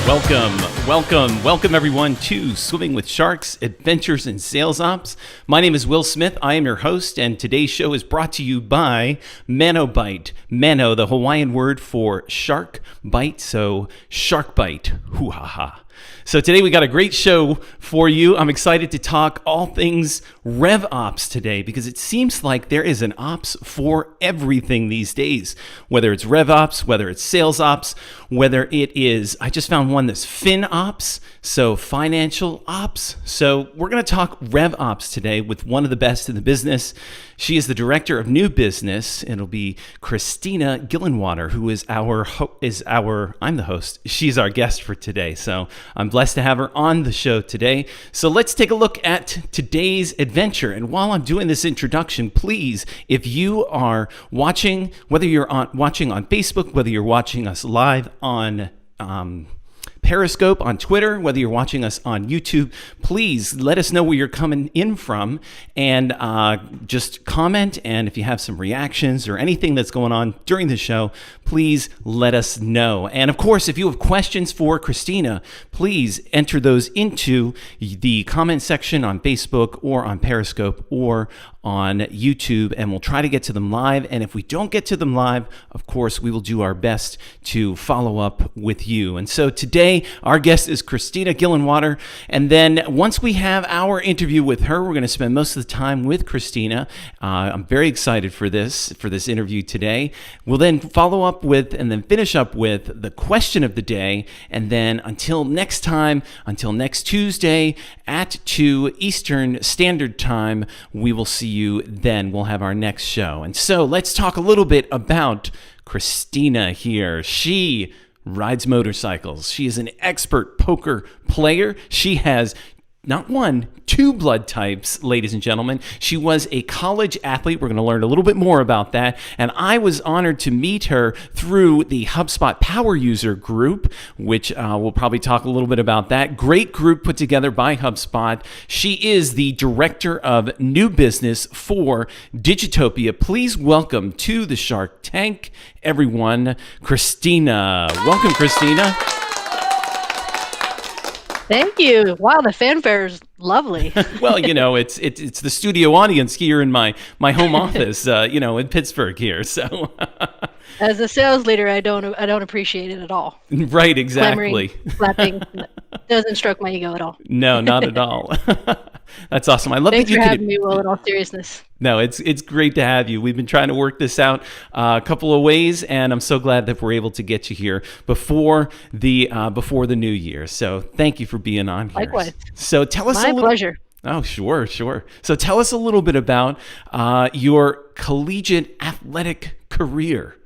Welcome everyone to Swimming with Sharks, Adventures in Sales Ops. My name is Will Smith. I am your host, and today's show is brought to you by Mano Bite. Mano, the Hawaiian word for shark bite, so shark bite. Hoo-ha-ha. So today we got a great show for you. I'm excited to talk all things RevOps today because it seems like there is an ops for everything these days. Whether it's RevOps, whether it's sales ops, whether it is, I just found one that's FinOps, so financial ops. So we're going to talk RevOps today with one of the best in the business. She is the director of new business. It'll be Krystina Gillenwater, who is I'm the host. She's our guest for today. So I'm blessed to have her on the show today. So let's take a look at today's adventure. And while I'm doing this introduction, please, if you are watching, whether you're watching on Facebook, whether you're watching us live on Periscope, on Twitter, whether you're watching us on YouTube, please let us know where you're coming in from and just comment. And if you have some reactions or anything that's going on during the show, please let us know. And of course, if you have questions for Krystina, please enter those into the comment section on Facebook or on Periscope or on YouTube, and we'll try to get to them live. And if we don't get to them live, of course, we will do our best to follow up with you. And so today, our guest is Krystina Gillenwater. And then once we have our interview with her, we're going to spend most of the time with Krystina. I'm very excited for this interview today. We'll then follow up with and then finish up with the question of the day. And then until next time, until next Tuesday at 2 Eastern Standard Time, we will see you then. We'll have our next show. And so let's talk a little bit about Krystina here. She rides motorcycles. She is an expert poker player. She has not one, two blood types, ladies and gentlemen. She was a college athlete. We're going to learn a little bit more about that. And I was honored to meet her through the HubSpot Power User Group, which we'll probably talk a little bit about that. Great group put together by HubSpot. She is the director of new business for Digitopia. Please welcome to the Shark Tank, everyone, Krystina. Welcome, Krystina. Thank you. Wow, the fanfare is lovely. Well, you know, it's the studio audience here in my home office, in Pittsburgh here. So, as a sales leader, I don't appreciate it at all. Right, exactly. Clamoring, clapping doesn't stroke my ego at all. No, not at all. That's awesome. I love Thanks that you for having me, Will, in all seriousness. No, it's great to have you. We've been trying to work this out a couple of ways, and I'm so glad that we're able to get you here before the new year. So thank you for being on here. Likewise. So tell us My pleasure. Oh, sure. So tell us a little bit about your collegiate athletic career.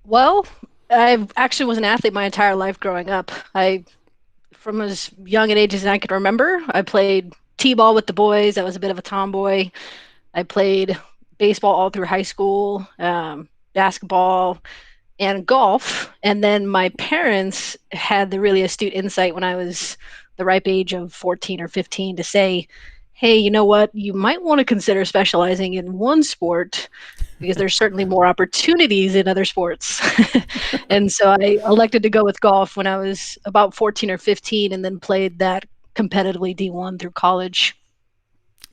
Well, I actually was an athlete my entire life growing up. From as young an age as I can remember, I played t-ball with the boys. I was a bit of a tomboy. I played baseball all through high school, basketball, and golf. And then my parents had the really astute insight when I was the ripe age of 14 or 15 to say, hey, you know what? You might want to consider specializing in one sport because there's certainly more opportunities in other sports. And so I elected to go with golf when I was about 14 or 15 and then played that competitively D1 through college.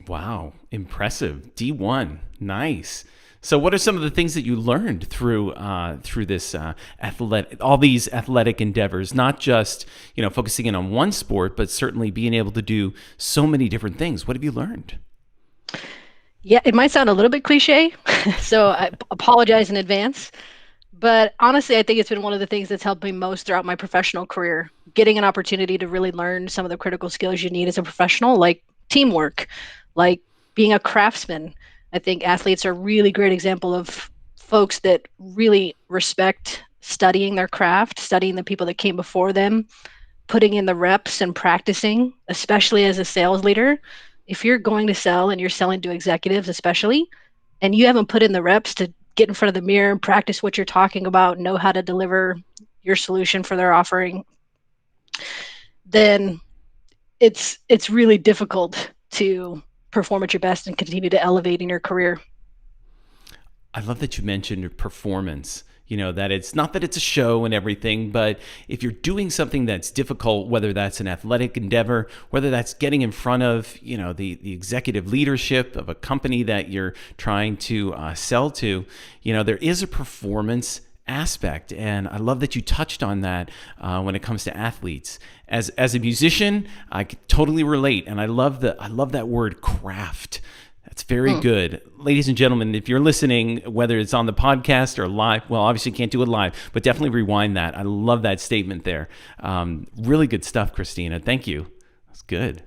Wow, impressive. D1, nice. So what are some of the things that you learned through this all these athletic endeavors, not just, focusing in on one sport, but certainly being able to do so many different things? What have you learned? Yeah, it might sound a little bit cliche, so I apologize in advance. But honestly, I think it's been one of the things that's helped me most throughout my professional career, getting an opportunity to really learn some of the critical skills you need as a professional, like teamwork, like being a craftsman. I think athletes are a really great example of folks that really respect studying their craft, studying the people that came before them, putting in the reps and practicing, especially as a sales leader. If you're going to sell and you're selling to executives especially, and you haven't put in the reps to get in front of the mirror and practice what you're talking about, know how to deliver your solution for their offering, then it's really difficult to perform at your best and continue to elevate in your career. I love that you mentioned performance. that it's not that it's a show and everything, but if you're doing something that's difficult, whether that's an athletic endeavor, whether that's getting in front of, the executive leadership of a company that you're trying to sell to, there is a performance aspect. And I love that you touched on that when it comes to athletes. As a musician, I can totally relate. And I love that word craft. That's very good. Ladies and gentlemen, if you're listening, whether it's on the podcast or live, well, obviously can't do it live, but definitely rewind that. I love that statement there. Really good stuff, Krystina. Thank you. That's good.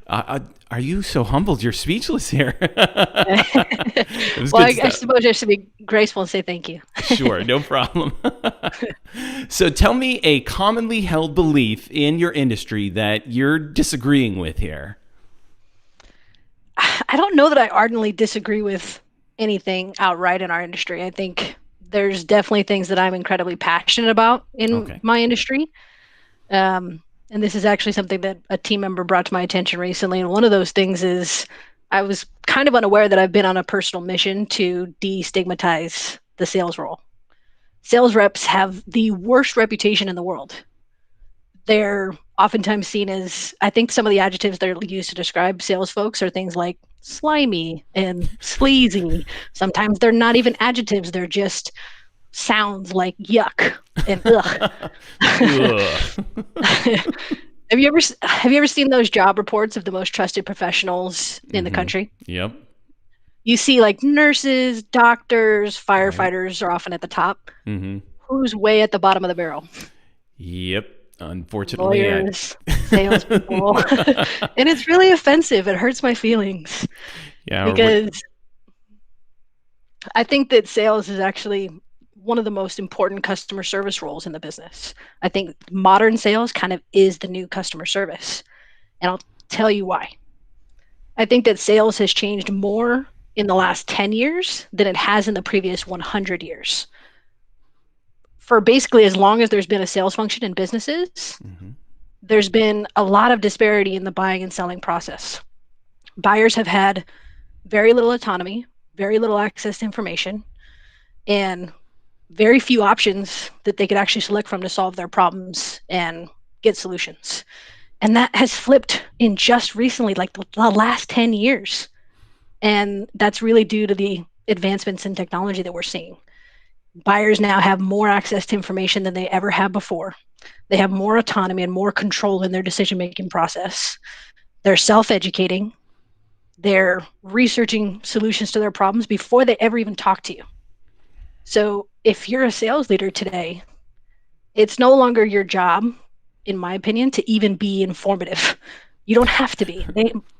Are you so humbled? You're speechless here. Well, I suppose I should be graceful and say thank you. Sure, no problem. So tell me a commonly held belief in your industry that you're disagreeing with here. I don't know that I ardently disagree with anything outright in our industry. I think there's definitely things that I'm incredibly passionate about in my industry. And this is actually something that a team member brought to my attention recently. And one of those things is I was kind of unaware that I've been on a personal mission to destigmatize the sales role. Sales reps have the worst reputation in the world. They're oftentimes seen as, I think some of the adjectives that are used to describe sales folks are things like slimy and sleazy. Sometimes they're not even adjectives. They're just sounds like yuck and ugh. Have you ever seen those job reports of the most trusted professionals in the country? Yep. You see like nurses, doctors, firefighters are often at the top. Who's way at the bottom of the barrel? Yep. Unfortunately, lawyers, salespeople, and it's really offensive. It hurts my feelings. Yeah, because I think that sales is actually one of the most important customer service roles in the business. I think modern sales kind of is the new customer service, and I'll tell you why. I think that sales has changed more in the last 10 years than it has in the previous 100 years. For basically as long as there's been a sales function in businesses, there's been a lot of disparity in the buying and selling process. Buyers have had very little autonomy, very little access to information, and very few options that they could actually select from to solve their problems and get solutions. And that has flipped in just recently, like the last 10 years. And that's really due to the advancements in technology that we're seeing. Buyers now have more access to information than they ever have before. They have more autonomy and more control in their decision-making process. They're self-educating. They're researching solutions to their problems before they ever even talk to you. So if you're a sales leader today, it's no longer your job, in my opinion, to even be informative. You don't have to be.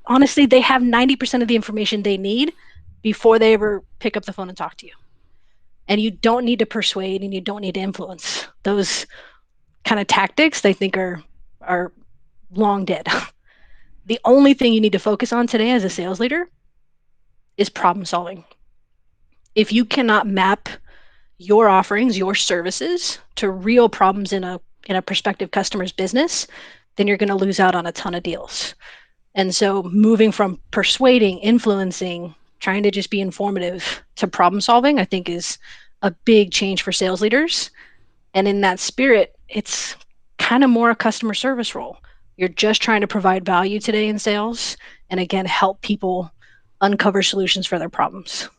Honestly, they have 90% of the information they need before they ever pick up the phone and talk to you. And you don't need to persuade and you don't need to influence. Those kind of tactics, they think are long dead. The only thing you need to focus on today as a sales leader is problem solving. If you cannot map your offerings, your services to real problems in a prospective customer's business, then you're going to lose out on a ton of deals. And so moving from persuading, influencing, trying to just be informative to problem solving, I think is a big change for sales leaders. And in that spirit, it's kind of more a customer service role. You're just trying to provide value today in sales and again, help people uncover solutions for their problems.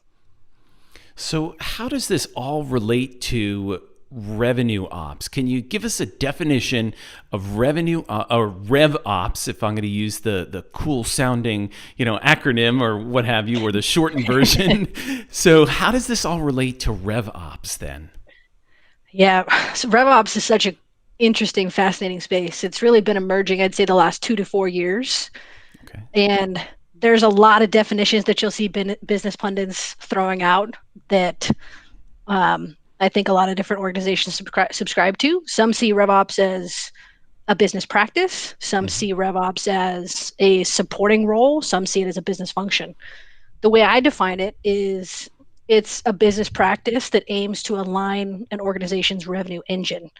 So how does this all relate to revenue ops? Can you give us a definition of revenue or Rev-Ops, if I'm going to use the cool sounding, acronym or what have you, or the shortened version? So how does this all relate to Rev-Ops then? Yeah, so Rev-Ops is such an interesting, fascinating space. It's really been emerging, I'd say, the last 2 to 4 years. Okay. And there's a lot of definitions that you'll see business pundits throwing out that I think a lot of different organizations subscribe to. Some see RevOps as a business practice. Some see RevOps as a supporting role. Some see it as a business function. The way I define it is it's a business practice that aims to align an organization's revenue engine.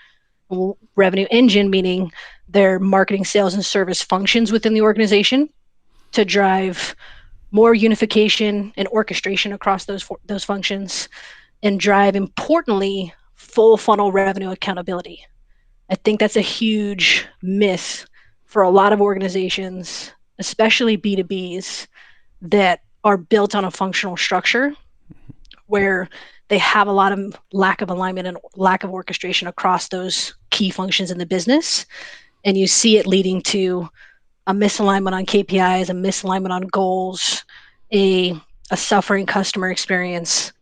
Revenue engine meaning their marketing, sales, and service functions within the organization to drive more unification and orchestration across those functions, and drive, importantly, full funnel revenue accountability. I think that's a huge miss for a lot of organizations, especially B2Bs, that are built on a functional structure where they have a lot of lack of alignment and lack of orchestration across those key functions in the business. And you see it leading to a misalignment on KPIs, a misalignment on goals, a suffering customer experience.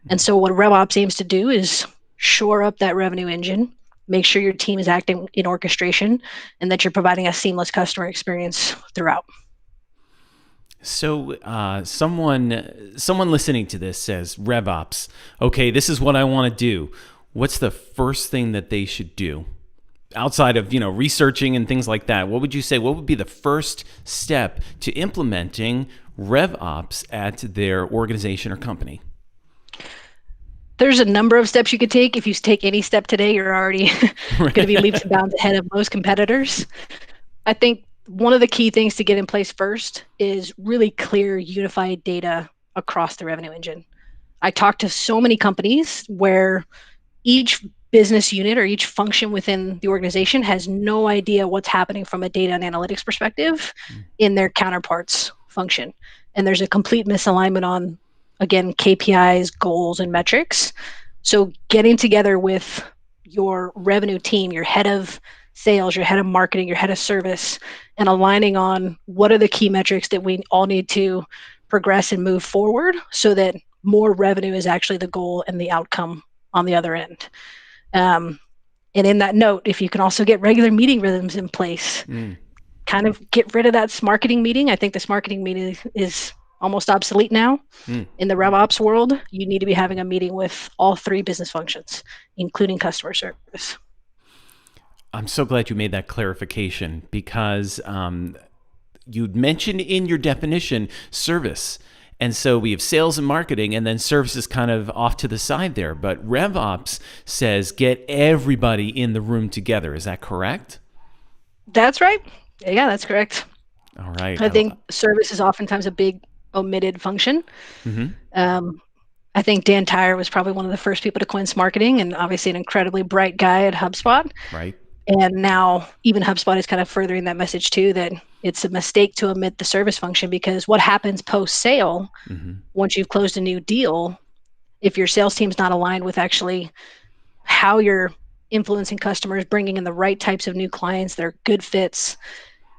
And so what RevOps aims to do is shore up that revenue engine, make sure your team is acting in orchestration, and that you're providing a seamless customer experience throughout. So someone listening to this says, RevOps, okay, this is what I want to do. What's the first thing that they should do? Outside of, researching and things like that, what would you say? What would be the first step to implementing RevOps at their organization or company? There's a number of steps you could take. If you take any step today, you're already going to be leaps and bounds ahead of most competitors. I think one of the key things to get in place first is really clear, unified data across the revenue engine. I talk to so many companies where each business unit or each function within the organization has no idea what's happening from a data and analytics perspective in their counterparts function. And there's a complete misalignment on, again, KPIs, goals, and metrics. So getting together with your revenue team, your head of sales, your head of marketing, your head of service, and aligning on what are the key metrics that we all need to progress and move forward so that more revenue is actually the goal and the outcome on the other end. And in that note, if you can also get regular meeting rhythms in place, kind of get rid of that marketing meeting. I think this marketing meeting is almost obsolete now. In the RevOps world, you need to be having a meeting with all three business functions, including customer service. I'm so glad you made that clarification because you'd mentioned in your definition service. And so we have sales and marketing, and then service is kind of off to the side there. But RevOps says get everybody in the room together. Is that correct? That's right. Yeah, that's correct. All right. I think service is oftentimes a big omitted function. I think Dan Tyre was probably one of the first people to coin marketing, and obviously an incredibly bright guy at HubSpot. Right. And now even HubSpot is kind of furthering that message too, that it's a mistake to omit the service function, because what happens post-sale, once you've closed a new deal, if your sales team's not aligned with actually how you're influencing customers, bringing in the right types of new clients that are good fits,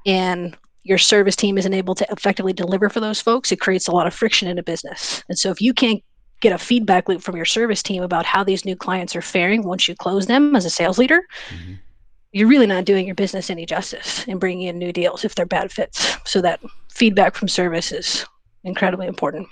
and your service team isn't able to effectively deliver for those folks, it creates a lot of friction in a business. And so if you can't get a feedback loop from your service team about how these new clients are faring once you close them as a sales leader, you're really not doing your business any justice in bringing in new deals if they're bad fits. So that feedback from service is incredibly important.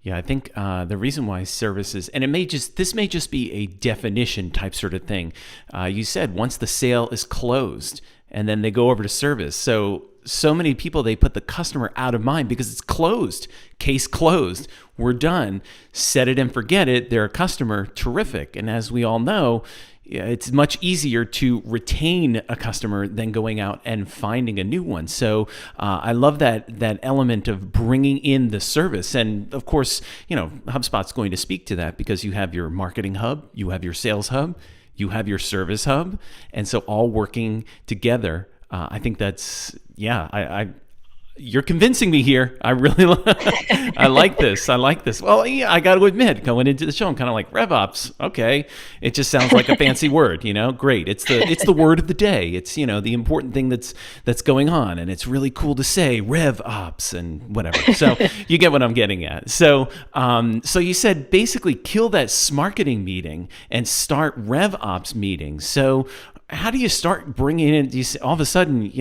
Yeah, I think the reason why services, and this may just be a definition type sort of thing. You said once the sale is closed, and then they go over to service. So many people, they put the customer out of mind because it's closed. Case closed. We're done. Set it and forget it. They're a customer. Terrific. And as we all know, it's much easier to retain a customer than going out and finding a new one. So I love that element of bringing in the service. And of course, HubSpot's going to speak to that because you have your marketing hub, you have your sales hub, you have your service hub. And so all working together. I think that's, you're convincing me here. I really I like this. Well, yeah, I got to admit, going into the show, I'm kind of like, RevOps. Okay. It just sounds like a fancy word, great. It's the word of the day. It's, the important thing that's going on. And it's really cool to say RevOps and whatever. So you get what I'm getting at. So you said basically kill that marketing meeting and start RevOps meetings. So how do you start bringing in, all of a sudden,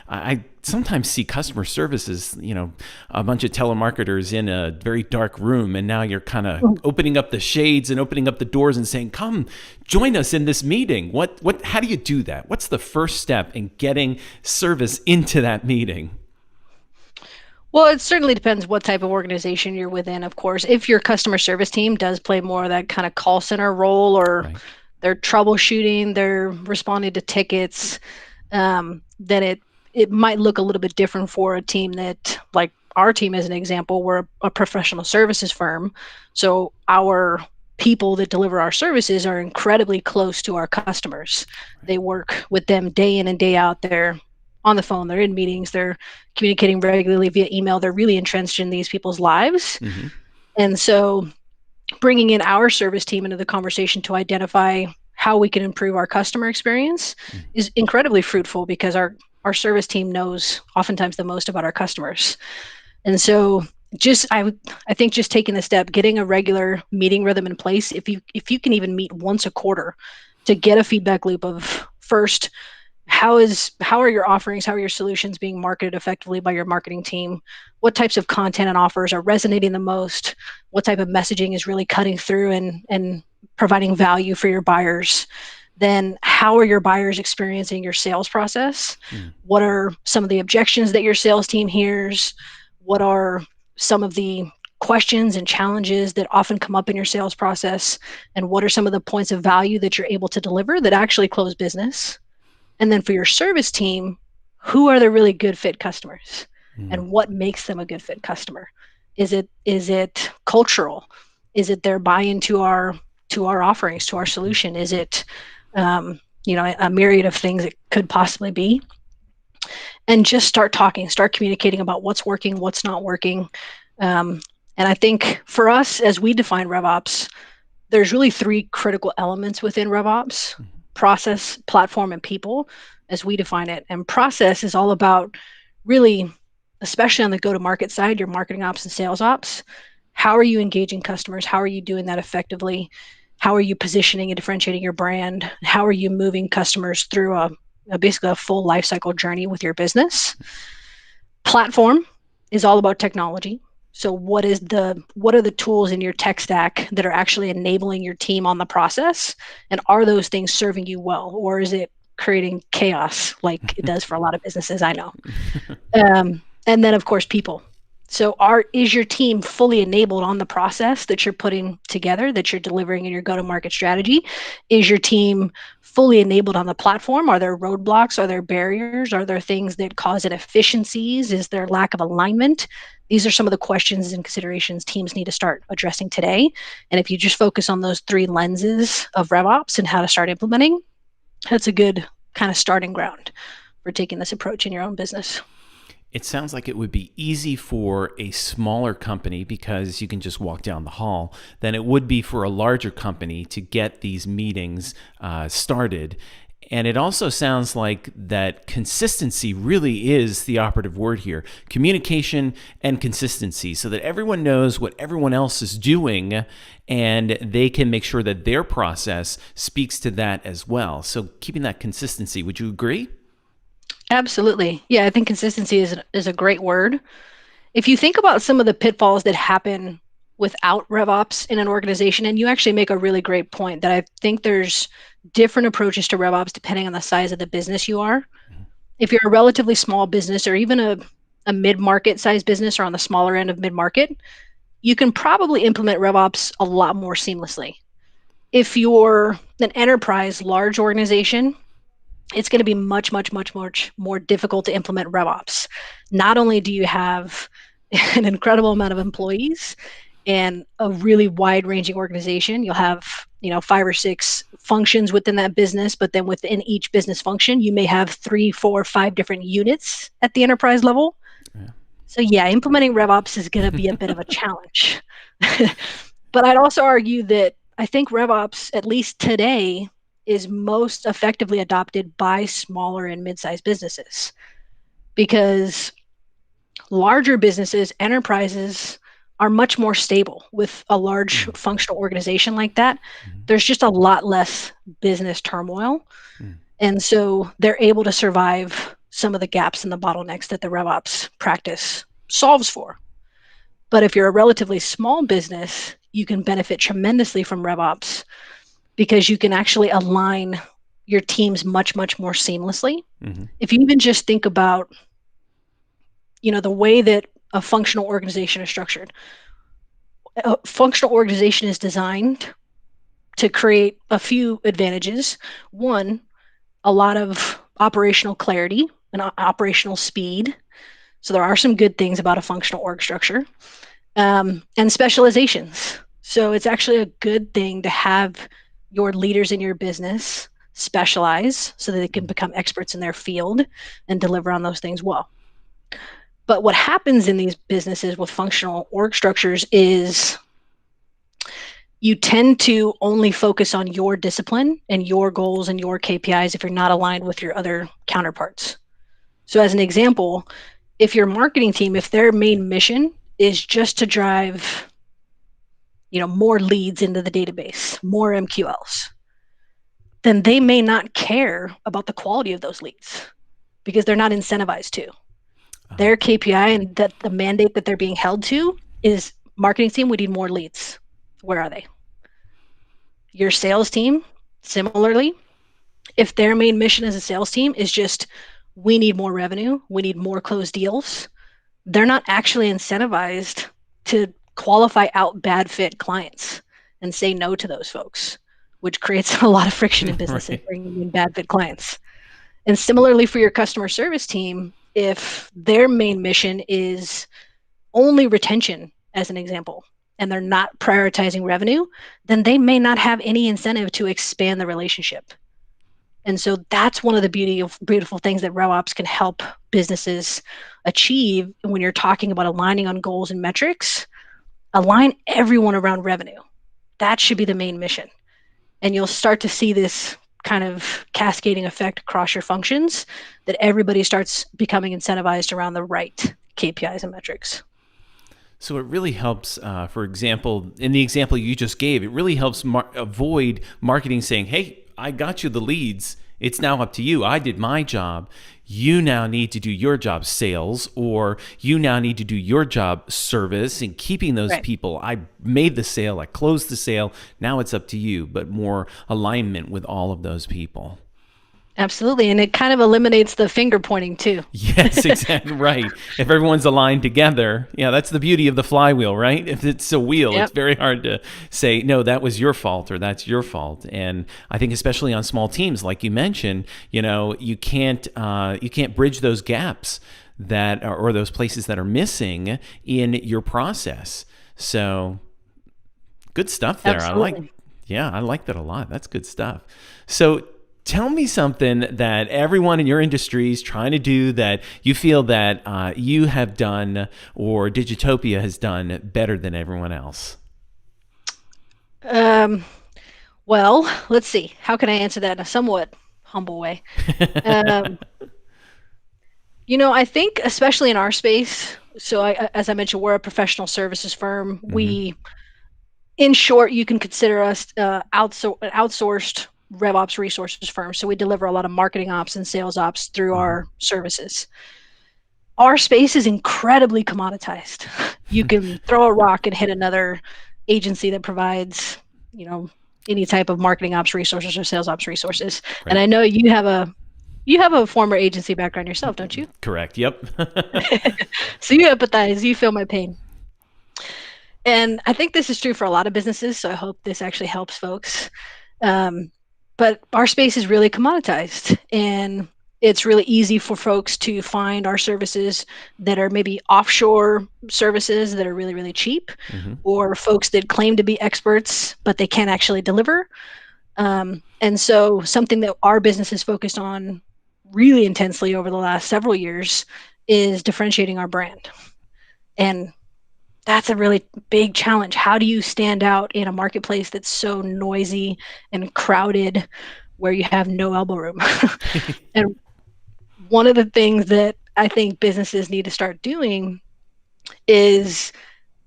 I sometimes see customer services, a bunch of telemarketers in a very dark room, and now you're kind of opening up the shades and opening up the doors and saying, come join us in this meeting. How do you do that? What's the first step in getting service into that meeting? Well, it certainly depends what type of organization you're within, of course. If your customer service team does play more of that kind of call center role, or right, they're troubleshooting, they're responding to tickets, then it might look a little bit different for a team that, like our team as an example, we're a professional services firm. So our people that deliver our services are incredibly close to our customers. They work with them day in and day out. They're on the phone, they're in meetings, they're communicating regularly via email. They're really entrenched in these people's lives. Mm-hmm. And so bringing in our service team into the conversation to identify how we can improve our customer experience is incredibly fruitful because our service team knows oftentimes the most about our customers. And so I think just taking the step, getting a regular meeting rhythm in place, if you can even meet once a quarter to get a feedback loop of first, how are your offerings, how are your solutions being marketed effectively by your marketing team? What types of content and offers are resonating the most? What type of messaging is really cutting through and providing value for your buyers? Then how are your buyers experiencing your sales process? What are some of the objections that your sales team hears? What are some of the questions and challenges that often come up in your sales process? And what are some of the points of value that you're able to deliver that actually close business? And then for your service team, who are the really good fit customers and what makes them a good fit customer? Is it cultural? Is it their buy-in to our offerings, to our solution? Is it a myriad of things it could possibly be? And just start talking, start communicating about what's working, what's not working. And I think for us, as we define RevOps, there's really three critical elements within RevOps: process, platform, and people, as we define it. And process is all about really, especially on the go-to-market side, your marketing ops and sales ops. How are you engaging customers? How are you doing that effectively? How are you positioning and differentiating your brand? How are you moving customers through basically a full life cycle journey with your business? Platform is all about technology. So what are the tools in your tech stack that are actually enabling your team on the process? And are those things serving you well? Or is it creating chaos like it does for a lot of businesses, I know? And then, of course, people. So is your team fully enabled on the process that you're putting together, that you're delivering in your go-to-market strategy? Is your team fully enabled on the platform? Are there roadblocks? Are there barriers? Are there things that cause inefficiencies? Is there lack of alignment? These are some of the questions and considerations teams need to start addressing today. And if you just focus on those three lenses of RevOps and how to start implementing, that's a good kind of starting ground for taking this approach in your own business. It sounds like it would be easy for a smaller company because you can just walk down the hall than it would be for a larger company to get these meetings started. And it also sounds like that consistency really is the operative word here. Communication and consistency, so that everyone knows what everyone else is doing and they can make sure that their process speaks to that as well. So keeping that consistency, would you agree? Absolutely. Yeah, I think consistency is a great word. If you think about some of the pitfalls that happen without RevOps in an organization, and you actually make a really great point that I think there's different approaches to RevOps depending on the size of the business you are. If you're a relatively small business or even a mid-market size business or on the smaller end of mid-market, you can probably implement RevOps a lot more seamlessly. If you're an enterprise, large organization, it's going to be much, much, much, much more difficult to implement RevOps. Not only do you have an incredible amount of employees and a really wide-ranging organization, you'll have 5 or 6 functions within that business, but then within each business function, you may have 3, 4, 5 different units at the enterprise level. Yeah. So yeah, implementing RevOps is going to be a bit of a challenge. But I'd also argue that I think RevOps, at least today, is most effectively adopted by smaller and mid-sized businesses, because larger businesses, enterprises, are much more stable with a large functional organization like that. There's just a lot less business turmoil. And so they're able to survive some of the gaps and the bottlenecks that the RevOps practice solves for. But if you're a relatively small business, you can benefit tremendously from RevOps because you can actually align your teams much, much more seamlessly. If you even just think about, the way that a functional organization is structured. A functional organization is designed to create a few advantages. One, a lot of operational clarity and operational speed. So there are some good things about a functional org structure, and specializations. So it's actually a good thing to have your leaders in your business specialize so that they can become experts in their field and deliver on those things well. But what happens in these businesses with functional org structures is you tend to only focus on your discipline and your goals and your KPIs if you're not aligned with your other counterparts. So as an example, if your marketing team, if their main mission is just to drive, more leads into the database, more MQLs, then they may not care about the quality of those leads because they're not incentivized to. Their KPI and that the mandate that they're being held to is marketing team, we need more leads. Where are they? Your sales team, similarly, if their main mission as a sales team is just, we need more revenue, we need more closed deals, they're not actually incentivized to qualify out bad fit clients and say no to those folks, which creates a lot of friction in businesses, Right. bringing in bad fit clients. And similarly for your customer service team, if their main mission is only retention, as an example, and they're not prioritizing revenue, then they may not have any incentive to expand the relationship. And so that's one of the beautiful things that RevOps can help businesses achieve when you're talking about aligning on goals and metrics. Align everyone around revenue. That should be the main mission. And you'll start to see this kind of cascading effect across your functions that everybody starts becoming incentivized around the right KPIs and metrics. So it really helps, for example, in the example you just gave, it really helps avoid marketing saying, hey, I got you the leads. It's now up to you. I did my job. You now need to do your job, sales, or you now need to do your job, service, and keeping those Right. people. I made the sale. I closed the sale. Now it's up to you, but more alignment with all of those people. Absolutely. And it kind of eliminates the finger pointing too. Yes, exactly right. If everyone's aligned together, yeah, that's the beauty of the flywheel, right? If it's a wheel, Yep. it's very hard to say, no, that was your fault or that's your fault. And I think especially on small teams, like you mentioned, you can't bridge those gaps that or those places that are missing in your process. So good stuff there. Absolutely. I like that a lot. That's good stuff. So tell me something that everyone in your industry is trying to do that you feel that you have done or Digitopia has done better than everyone else. Well, let's see. How can I answer that in a somewhat humble way? Um, I think especially in our space, so as I mentioned, we're a professional services firm. Mm-hmm. In short, you can consider us outsourced RevOps resources firm. So we deliver a lot of marketing ops and sales ops through our services. Our space is incredibly commoditized. You can throw a rock and hit another agency that provides, any type of marketing ops resources or sales ops resources. Right. And I know you have a former agency background yourself, don't you? Correct. Yep. So you empathize, you feel my pain. And I think this is true for a lot of businesses, so I hope this actually helps folks. But our space is really commoditized, and it's really easy for folks to find our services that are maybe offshore services that are really, really cheap, or folks that claim to be experts, but they can't actually deliver. And so something that our business is focused on really intensely over the last several years is differentiating our brand. And that's a really big challenge. How do you stand out in a marketplace that's so noisy and crowded where you have no elbow room? And one of the things that I think businesses need to start doing is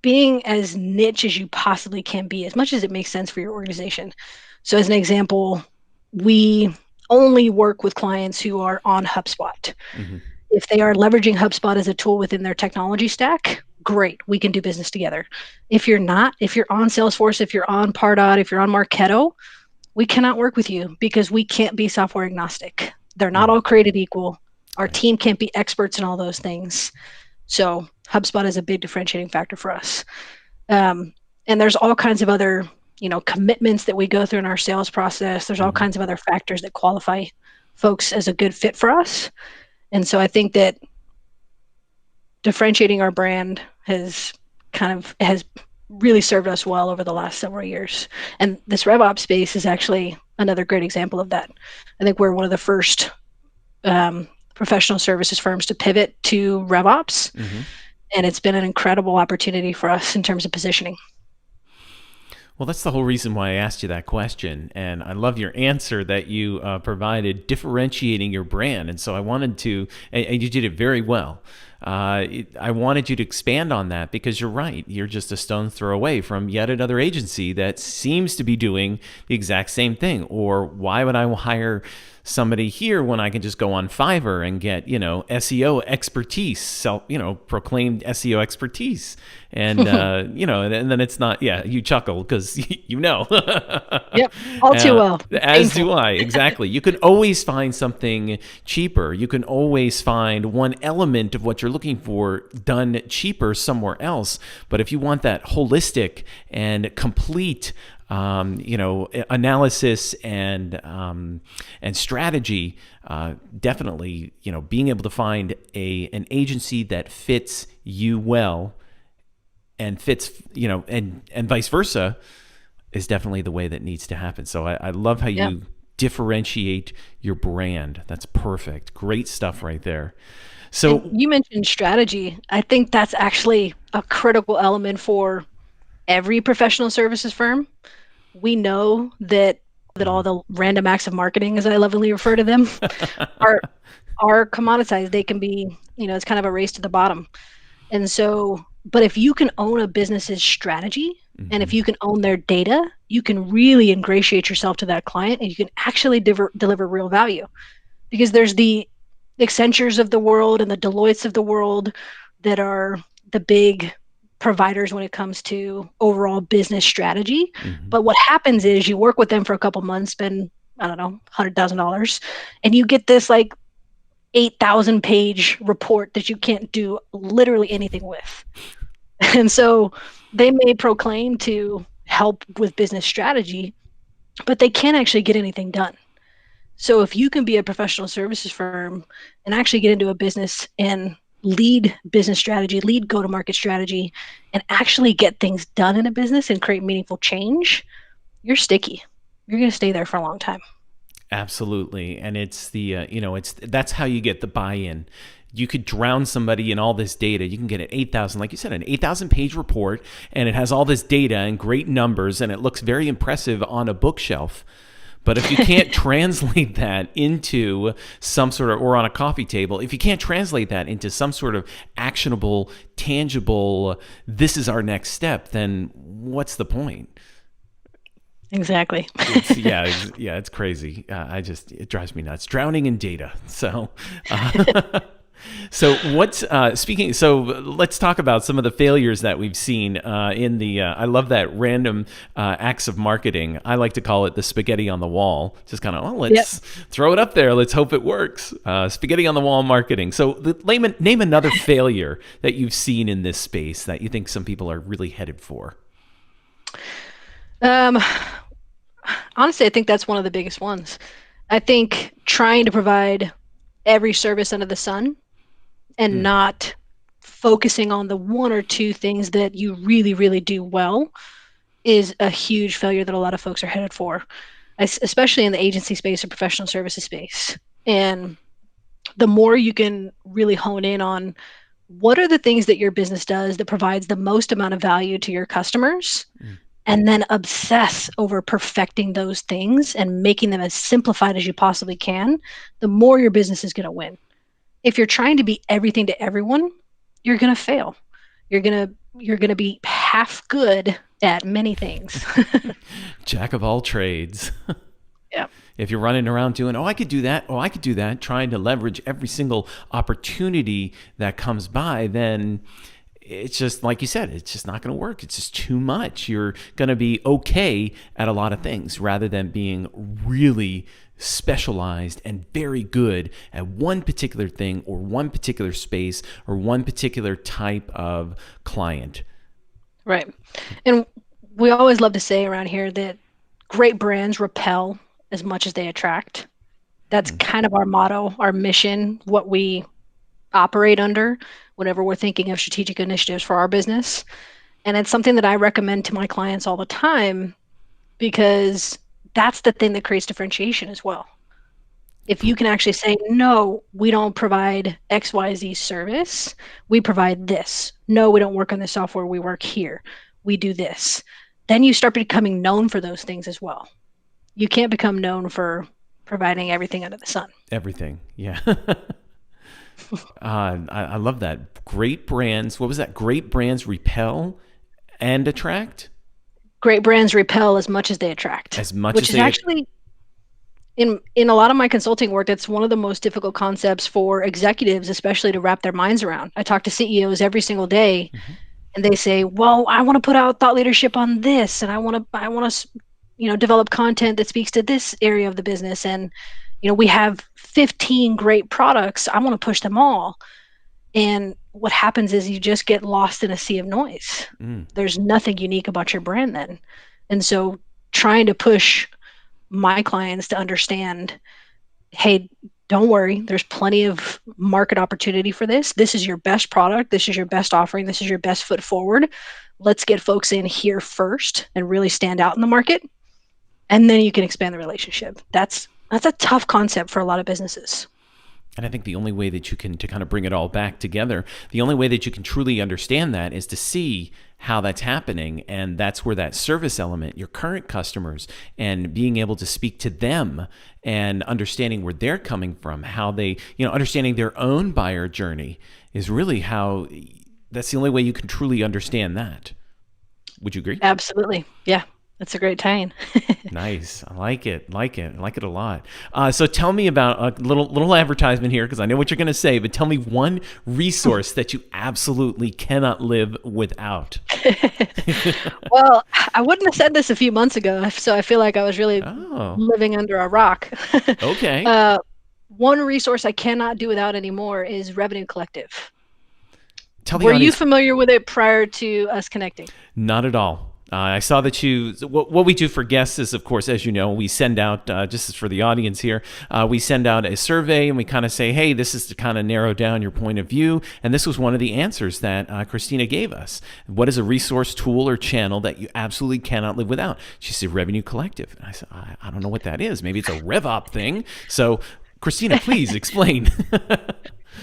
being as niche as you possibly can be, as much as it makes sense for your organization. So as an example, we only work with clients who are on HubSpot. If they are leveraging HubSpot as a tool within their technology stack, great, we can do business together. If you're not, if you're on Salesforce, if you're on Pardot, if you're on Marketo, we cannot work with you because we can't be software agnostic. They're not all created equal. Our team can't be experts in all those things. So HubSpot is a big differentiating factor for us. And there's all kinds of other, commitments that we go through in our sales process. There's all kinds of other factors that qualify folks as a good fit for us. And so I think that differentiating our brand has really served us well over the last several years. And this RevOps space is actually another great example of that. I think we're one of the first professional services firms to pivot to RevOps, and it's been an incredible opportunity for us in terms of positioning. Well, that's the whole reason why I asked you that question. And I love your answer that you provided, differentiating your brand. And so I wanted to, and you did it very well. I wanted you to expand on that because you're right. You're just a stone's throw away from yet another agency that seems to be doing the exact same thing. Or why would I hire somebody here when I can just go on Fiverr and get, SEO expertise, proclaimed SEO expertise. And, and then it's not, you chuckle because Yep, all too well. As do I, exactly. You can always find something cheaper. You can always find one element of what you're looking for done cheaper somewhere else. But if you want that holistic and complete analysis and strategy, definitely, being able to find an agency that fits you well and fits, and vice versa is definitely the way that needs to happen. So I love how you differentiate your brand. That's perfect. Great stuff right there. So and you mentioned strategy. I think that's actually a critical element for every professional services firm. We know that all the random acts of marketing, as I lovingly refer to them, are commoditized. They can be, it's kind of a race to the bottom. And so, but if you can own a business's strategy and if you can own their data, you can really ingratiate yourself to that client and you can actually deliver real value. Because there's the Accentures of the world and the Deloittes of the world that are the big providers when it comes to overall business strategy. But what happens is you work with them for a couple months, spend, I don't know, $100,000, and you get this like 8,000 page report that you can't do literally anything with. And so they may proclaim to help with business strategy, but they can't actually get anything done. So if you can be a professional services firm and actually get into a business and lead business strategy, lead go-to-market strategy, and actually get things done in a business and create meaningful change, you're sticky. You're going to stay there for a long time. Absolutely. And it's that's how you get the buy-in. You could drown somebody in all this data. You can get an 8,000, like you said, an 8,000 page report, and it has all this data and great numbers, and it looks very impressive on a bookshelf. But if you can't translate that into some sort of, or on a coffee table, if you can't translate that into some sort of actionable, tangible, this is our next step, then what's the point? Exactly. It's crazy. It drives me nuts. Drowning in data. So, so what's speaking? So let's talk about some of the failures that we've seen in the. I love that random acts of marketing. I like to call it the spaghetti on the wall. Just kind of let's throw it up there. Let's hope it works. Spaghetti on the wall marketing. So name another failure that you've seen in this space that you think some people are really headed for. Honestly, I think that's one of the biggest ones. I think trying to provide every service under the sun and not focusing on the one or two things that you really, really do well is a huge failure that a lot of folks are headed for, especially in the agency space or professional services space. And the more you can really hone in on what are the things that your business does that provides the most amount of value to your customers, and then obsess over perfecting those things and making them as simplified as you possibly can, the more your business is going to win. If you're trying to be everything to everyone, you're going to fail. You're going to be half good at many things. Jack of all trades. Yeah. If you're running around doing, I could do that, trying to leverage every single opportunity that comes by, then it's just, like you said, it's just not going to work. It's just too much. You're going to be okay at a lot of things rather than being really specialized and very good at one particular thing or one particular space or one particular type of client. Right. And we always love to say around here that great brands repel as much as they attract. That's kind of our motto, our mission, what we operate under whenever we're thinking of strategic initiatives for our business. And it's something that I recommend to my clients all the time because that's the thing that creates differentiation as well. If you can actually say, no, we don't provide XYZ service, we provide this. No, we don't work on this software, we work here. We do this. Then you start becoming known for those things as well. You can't become known for providing everything under the sun. Everything. Yeah. I love that. Great brands. What was that? Great brands repel and attract? Great brands repel as much as they attract. As much which as is they actually in a lot of my consulting work, that's one of the most difficult concepts for executives, especially to wrap their minds around. I talk to CEOs every single day, and they say, "Well, I want to put out thought leadership on this, and I want to, develop content that speaks to this area of the business, and we have 15 great products. I want to push them all." And what happens is you just get lost in a sea of noise. There's nothing unique about your brand then. And so trying to push my clients to understand, hey, don't worry, there's plenty of market opportunity for this. This is your best product. This is your best offering. This is your best foot forward. Let's get folks in here first and really stand out in the market. And then you can expand the relationship. That's a tough concept for a lot of businesses. And I think the only way that you can, to kind of bring it all back together, the only way that you can truly understand that is to see how that's happening. And that's where that service element, your current customers, and being able to speak to them and understanding where they're coming from, how they, understanding their own buyer journey is really how, that's the only way you can truly understand that. Would you agree? Absolutely. Yeah. That's a great tie-in. Nice. I like it. I like it a lot. So tell me about a little advertisement here, because I know what you're going to say, but tell me one resource that you absolutely cannot live without. Well, I wouldn't have said this a few months ago, so I feel like I was really living under a rock. Okay. One resource I cannot do without anymore is Revenue Collective. Tell the Were audience. you familiar with it prior to us connecting? Not at all. I saw that what we do for guests is, of course, as you know, we send out, just as for the audience here, we send out a survey and we kind of say, hey, this is to kind of narrow down your point of view. And this was one of the answers that Krystina gave us. What is a resource, tool, or channel that you absolutely cannot live without? She said Revenue Collective. And I said, I don't know what that is. Maybe it's a RevOps thing. So Krystina, please explain.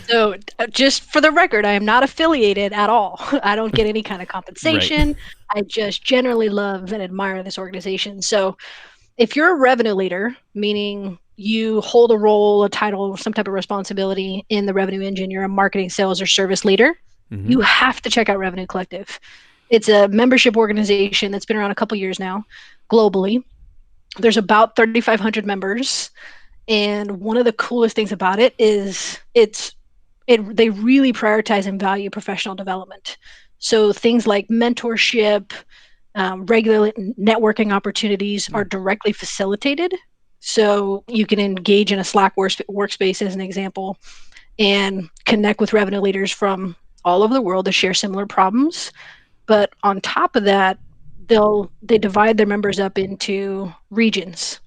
So just for the record, I am not affiliated at all. I don't get any kind of compensation. Right. I just generally love and admire this organization. So if you're a revenue leader, meaning you hold a role, a title, some type of responsibility in the revenue engine, you're a marketing, sales, or service leader, you have to check out Revenue Collective. It's a membership organization that's been around a couple years now globally. There's about 3,500 members. And one of the coolest things about it is they really prioritize and value professional development. So things like mentorship, regular networking opportunities are directly facilitated. So you can engage in a Slack workspace as an example and connect with revenue leaders from all over the world to share similar problems. But on top of that, they divide their members up into regions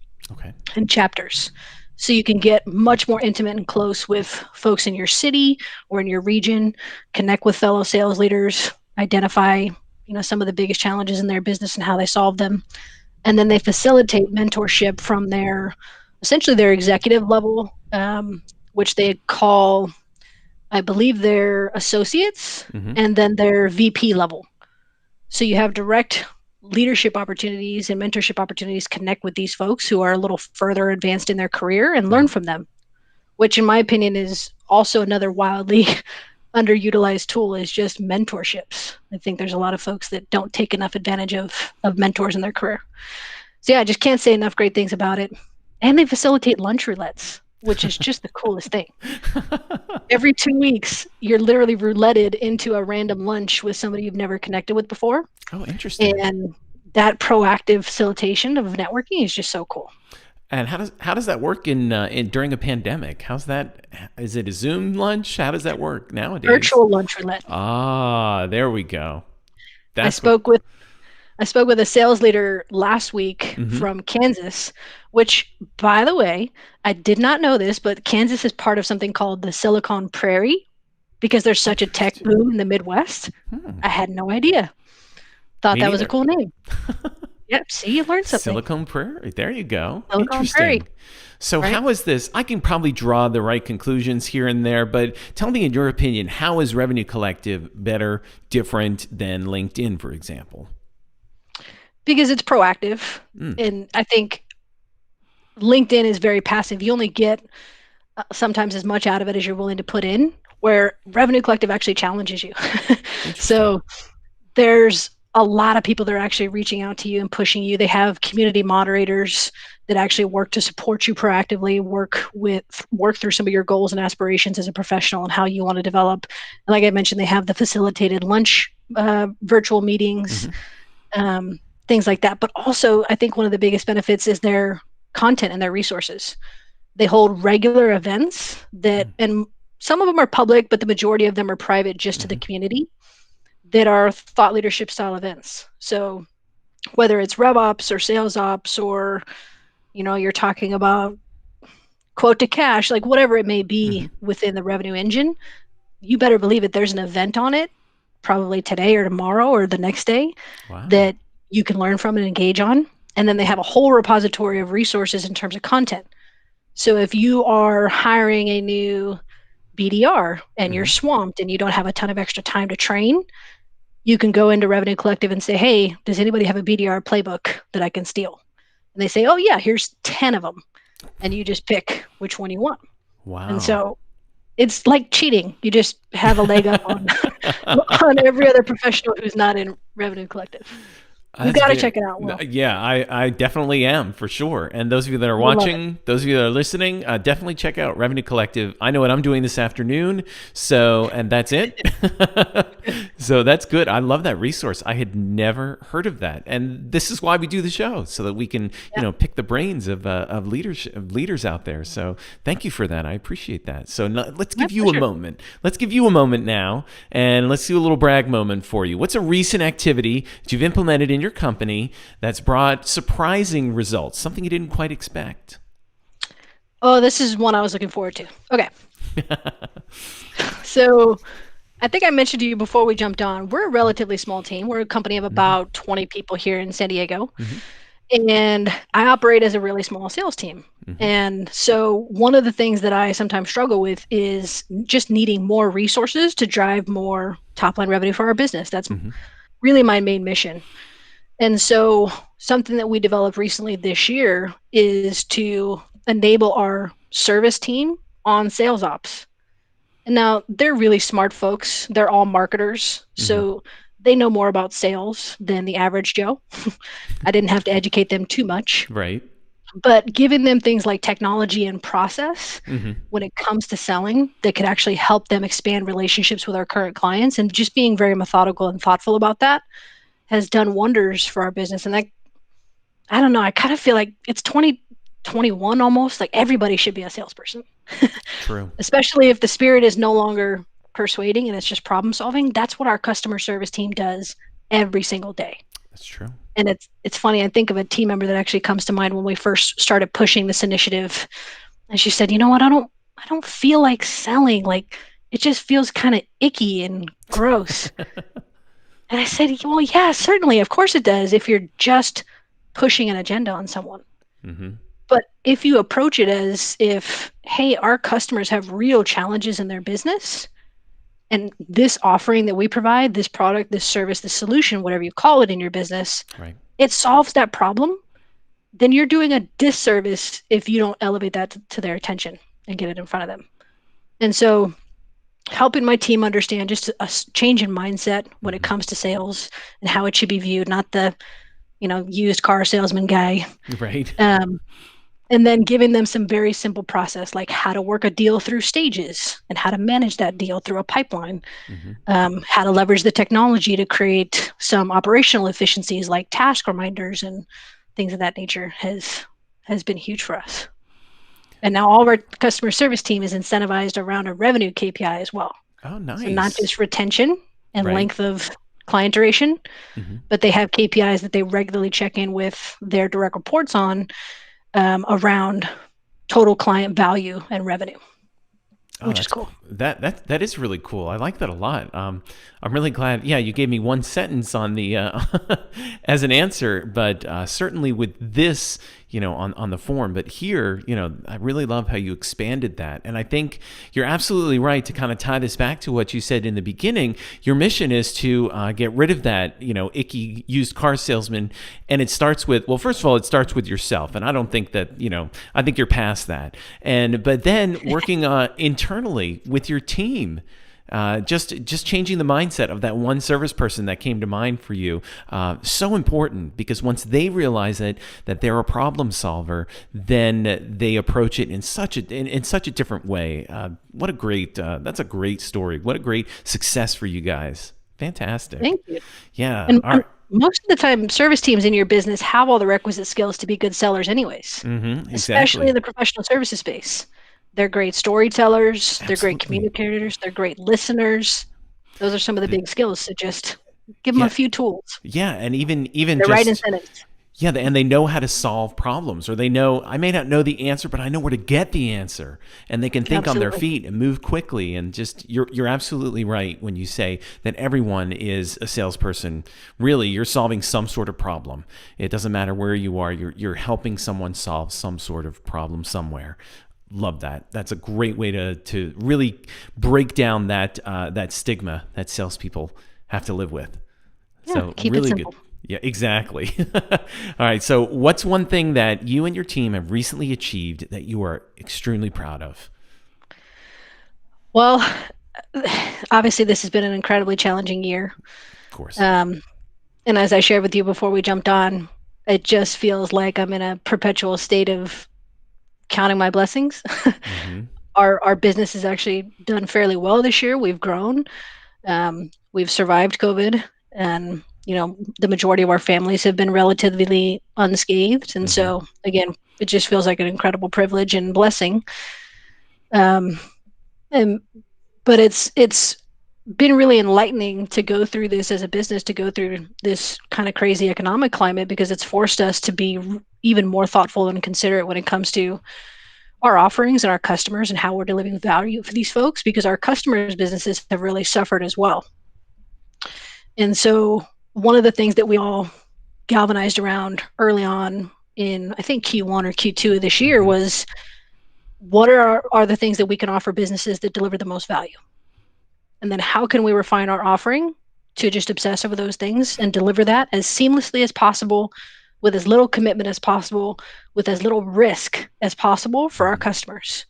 and chapters. So you can get much more intimate and close with folks in your city or in your region, connect with fellow sales leaders, identify, some of the biggest challenges in their business and how they solve them. And then they facilitate mentorship from essentially their executive level, which they call, I believe, their associates, and then their VP level. So you have direct leadership opportunities and mentorship opportunities, connect with these folks who are a little further advanced in their career and learn from them, which in my opinion is also another wildly underutilized tool, is just mentorships. I think there's a lot of folks that don't take enough advantage of mentors in their career. So yeah, I just can't say enough great things about it. And they facilitate lunch roulettes, which is just the coolest thing. Every 2 weeks, you're literally rouletted into a random lunch with somebody you've never connected with before. Oh, interesting. And that proactive facilitation of networking is just so cool. And how does that work in during a pandemic? How's that? Is it a Zoom lunch? How does that work nowadays? Virtual lunch roulette. Ah, there we go. I spoke with a sales leader last week from Kansas, which, by the way, I did not know this, but Kansas is part of something called the Silicon Prairie. because there's such a tech Interesting. boom in the Midwest. I had no idea. Thought Me that was a neither. cool name. Yep. See, you learned something. Silicon Prairie. There you go. Silicon Prairie, Interesting. So, right? how is this? I can probably draw the right conclusions here and there, but tell me, in your opinion, how is Revenue Collective better, different than LinkedIn, for example? Because it's proactive. And I think LinkedIn is very passive. You only get sometimes as much out of it as you're willing to put in, where Revenue Collective actually challenges you. Interesting. So there's a lot of people that are actually reaching out to you and pushing you. They have community moderators that actually work to support you proactively, work through some of your goals and aspirations as a professional and how you want to develop. And like I mentioned, they have the facilitated lunch virtual meetings, um, things like that. But also, I think one of the biggest benefits is their content and their resources. They hold regular events and some of them are public, but the majority of them are private just to the community, that are thought leadership style events. So whether it's RevOps or sales ops, or you're talking about quote to cash, like whatever it may be within the revenue engine, you better believe it. There's an event on it, probably today or tomorrow or the next day, Wow. that you can learn from and engage on. And then they have a whole repository of resources in terms of content. So if you are hiring a new BDR and you're swamped and you don't have a ton of extra time to train, you can go into Revenue Collective and say, hey, does anybody have a BDR playbook that I can steal? And they say, oh, yeah, here's 10 of them. And you just pick which one you want. And Wow. so it's like cheating. You just have a leg up on, on every other professional who's not in Revenue Collective. You That's got to very, check it out, Will. yeah, I definitely am for sure. And those of you that are You'll love it. watching, those of you that are listening, definitely check out Revenue Collective. I know what I'm doing this afternoon. So, and that's it. So that's good. I love that resource. I had never heard of that. And this is why we do the show, so that we can, pick the brains of leaders out there. So thank you for that. I appreciate that. So let's My give you a pleasure. moment. Let's give you a moment now, and let's do a little brag moment for you. What's a recent activity that you've implemented in your company that's brought surprising results, something you didn't quite expect? Oh, this is one I was looking forward to. Okay. So I think I mentioned to you before we jumped on, we're a relatively small team. We're a company of about 20 people here in San Diego. And I operate as a really small sales team. And so one of the things that I sometimes struggle with is just needing more resources to drive more top line revenue for our business. That's really my main mission. And so something that we developed recently this year is to enable our service team on sales ops. And now they're really smart folks. They're all marketers. So they know more about sales than the average Joe. I didn't have to educate them too much, Right. but giving them things like technology and process when it comes to selling that could actually help them expand relationships with our current clients, and just being very methodical and thoughtful about that has done wonders for our business. And I don't know, I kind of feel like it's 2021 almost, like everybody should be a salesperson, True. especially if the spirit is no longer persuading and it's just problem solving. That's what our customer service team does every single day. That's true. And it's funny, I think of a team member that actually comes to mind when we first started pushing this initiative. And she said, you know what, I don't feel like selling. Like, it just feels kind of icky and gross. And I said, well, yeah, certainly. Of course it does, if you're just pushing an agenda on someone. But if you approach it as if, hey, our customers have real challenges in their business, and this offering that we provide, this product, this service, this solution, whatever you call it in your business, Right. it solves that problem, then you're doing a disservice if you don't elevate that to their attention and get it in front of them. And so helping my team understand just a change in mindset when it comes to sales and how it should be viewed, not the used car salesman guy. Right. And then giving them some very simple process, like how to work a deal through stages and how to manage that deal through a pipeline, how to leverage the technology to create some operational efficiencies like task reminders and things of that nature has been huge for us. And now all of our customer service team is incentivized around a revenue KPI as well. Oh, So not nice. just retention and Right. length of client duration, but they have KPIs that they regularly check in with their direct reports on, around total client value and revenue. Oh, which is cool. that is really cool. I like that a lot. I'm really glad. Yeah, you gave me one sentence on the as an answer, but certainly with this, on the form. But here, I really love how you expanded that, and I think you're absolutely right to kind of tie this back to what you said in the beginning. Your mission is to get rid of that, icky used car salesman, and it starts with, well, first of all, it starts with yourself, and I don't think that, I think you're past that, but then working internally with your team. Just changing the mindset of that one service person that came to mind for you, so important, because once they realize that they're a problem solver, then they approach it in such a different way. What a great that's a great story. What a great success for you guys. Fantastic. Thank you. Yeah. And most of the time, service teams in your business have all the requisite skills to be good sellers anyways, Exactly. especially in the professional services space. They're great storytellers. Absolutely. They're great communicators. They're great listeners. Those are some of the big skills. So just give them a few tools. Yeah, and even the right incentives. Yeah, and they know how to solve problems, or they know, I may not know the answer, but I know where to get the answer, and they can think on their feet and move quickly. And just you're absolutely right when you say that everyone is a salesperson. Really, you're solving some sort of problem. It doesn't matter where you are. You're helping someone solve some sort of problem somewhere. Love that. That's a great way to really break down that stigma that salespeople have to live with. Yeah, so keep really it simple. Good. Yeah, exactly. All right. So what's one thing that you and your team have recently achieved that you are extremely proud of? Well, obviously this has been an incredibly challenging year. Of course. And as I shared with you before we jumped on, it just feels like I'm in a perpetual state of counting my blessings. Mm-hmm. Our business has actually done fairly well this year. We've grown. We've survived COVID, and the majority of our families have been relatively unscathed. And so again, it just feels like an incredible privilege and blessing. But it's been really enlightening to go through this as a business, to go through this kind of crazy economic climate, because it's forced us to be even more thoughtful and considerate when it comes to our offerings and our customers and how we're delivering value for these folks, because our customers' businesses have really suffered as well. And so one of the things that we all galvanized around early on in, I think, Q1 or Q2 of this year was, what are the things that we can offer businesses that deliver the most value? And then how can we refine our offering to just obsess over those things and deliver that as seamlessly as possible, with as little commitment as possible, with as little risk as possible for our customers.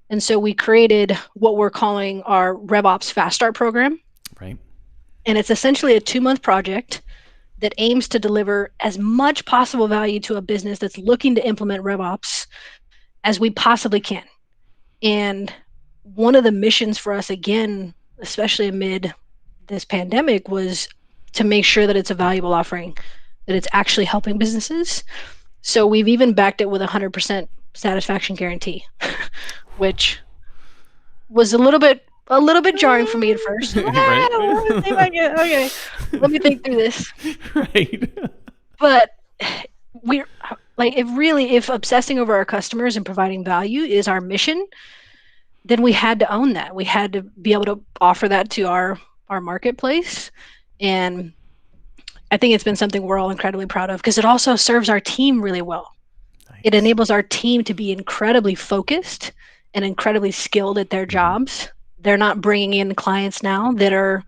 And so we created what we're calling our RevOps Fast Start program. Right. And it's essentially a 2-month project that aims to deliver as much possible value to a business that's looking to implement RevOps as we possibly can. And one of the missions for us, again, especially amid this pandemic, was to make sure that it's a valuable offering, that it's actually helping businesses. So we've even backed it with 100% satisfaction guarantee, which was a little bit jarring for me at first. Right. Okay, let me think through this. Right. But we're like, if obsessing over our customers and providing value is our mission, then we had to own that. We had to be able to offer that to our marketplace. And I think it's been something we're all incredibly proud of, because it also serves our team really well. Nice. It enables our team to be incredibly focused and incredibly skilled at their jobs. They're not bringing in clients now that are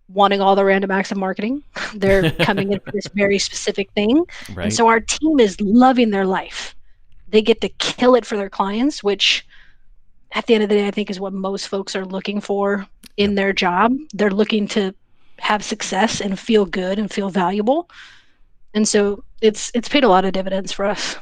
wanting all the random acts of marketing. They're coming in for this very specific thing. Right. And so our team is loving their life. They get to kill it for their clients, which at the end of the day, I think is what most folks are looking for in their job. They're looking to have success and feel good and feel valuable. And so it's paid a lot of dividends for us.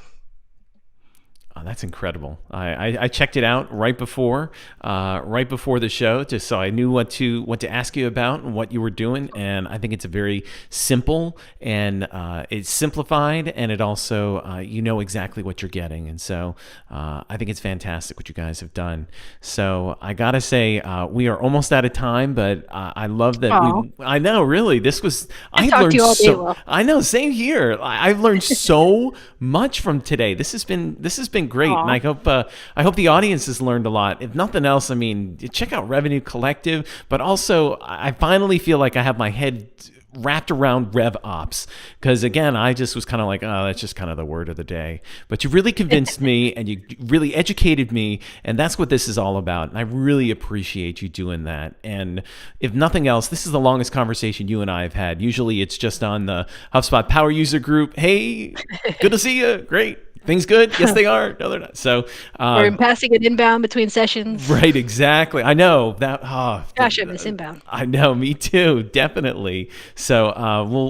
Oh, that's incredible. I checked it out right before the show, just so I knew what to ask you about and what you were doing. And I think it's a very simple, and it's simplified, and it also you know exactly what you're getting. And so I think it's fantastic what you guys have done. So I gotta say, we are almost out of time, but I love that. I know, really, this was. I learned so. I know, same here. I've learned so much from today. This has been great, and Aw. I hope the audience has learned a lot. If nothing else, I mean, check out Revenue Collective, but also I finally feel like I have my head wrapped around RevOps, because again, I just was kind of like, oh, that's just kind of the word of the day. But you really convinced me, and you really educated me, and that's what this is all about. And I really appreciate you doing that. And if nothing else, this is the longest conversation you and I have had. Usually it's just on the HubSpot Power User Group. Hey, good to see you. Great. Things good? Yes, they are. No, they're not. So, We're passing it inbound between sessions. right, exactly. I know that. Oh, Gosh, I miss inbound. I know, me too, definitely. So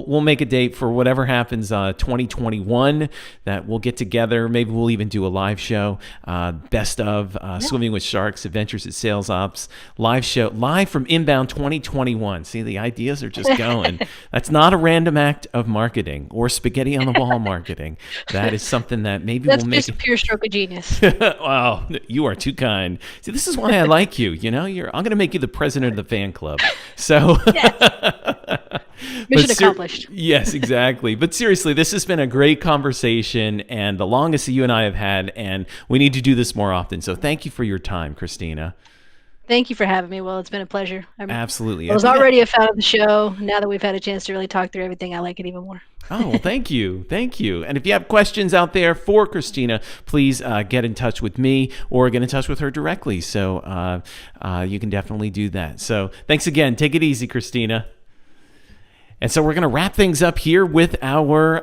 we'll make a date for whatever happens 2021 that we'll get together. Maybe we'll even do a live show, best of Swimming with Sharks, Adventures at Sales Ops live show, live from Inbound 2021. See, the ideas are just going. That's not a random act of marketing or spaghetti on the wall marketing. That is something that maybe That's we'll make. just pure stroke of genius. Wow, you are too kind. See, this is why I like you. You know, I'm going to make you the president of the fan club. So, Mission accomplished. Yes, exactly. But seriously, this has been a great conversation and the longest that you and I have had, and we need to do this more often. So, thank you for your time, Krystina. Thank you for having me. Well, it's been a pleasure. Absolutely. I was already a fan of the show. Now that we've had a chance to really talk through everything, I like it even more. Oh, well, thank you. Thank you. And if you have questions out there for Krystina, please get in touch with me or get in touch with her directly. So you can definitely do that. So thanks again. Take it easy, Krystina. And so we're going to wrap things up here with our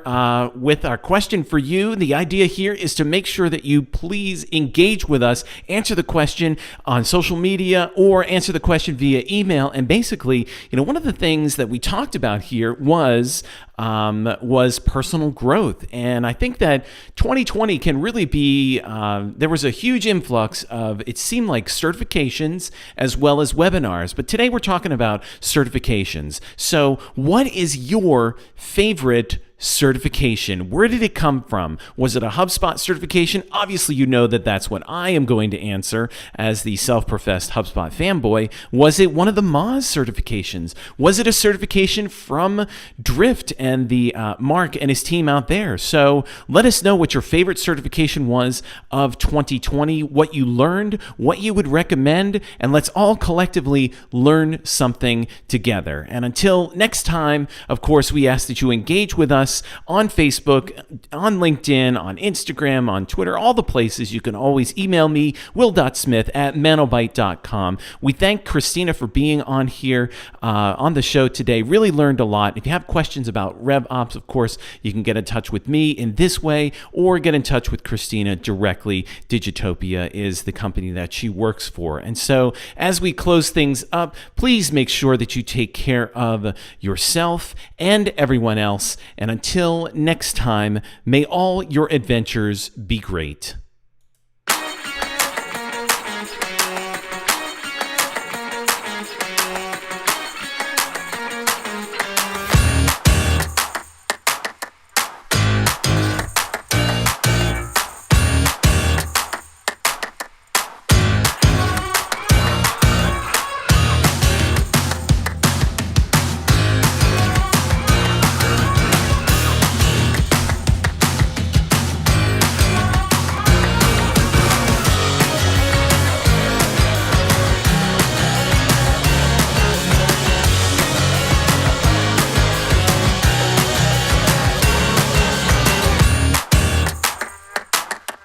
question for you. The idea here is to make sure that you please engage with us, answer the question on social media or answer the question via email. And basically, one of the things that we talked about here was personal growth. And I think that 2020 can really be, there was a huge influx of, it seemed like certifications as well as webinars. But today we're talking about certifications. So what is your favorite certification? Where did it come from? Was it a HubSpot certification? Obviously, you know that that's what I am going to answer as the self-professed HubSpot fanboy. Was it one of the Moz certifications? Was it a certification from Drift and the Mark and his team out there? So let us know what your favorite certification was of 2020, what you learned, what you would recommend, and let's all collectively learn something together. And until next time, of course, we ask that you engage with us on Facebook, on LinkedIn, on Instagram, on Twitter, all the places. You can always email me, will.smith@manobite.com. We thank Krystina for being on here on the show today. Really learned a lot. If you have questions about RevOps, of course, you can get in touch with me in this way or get in touch with Krystina directly. Digitopia is the company that she works for. And so as we close things up, please make sure that you take care of yourself and everyone else. And until next time, may all your adventures be great.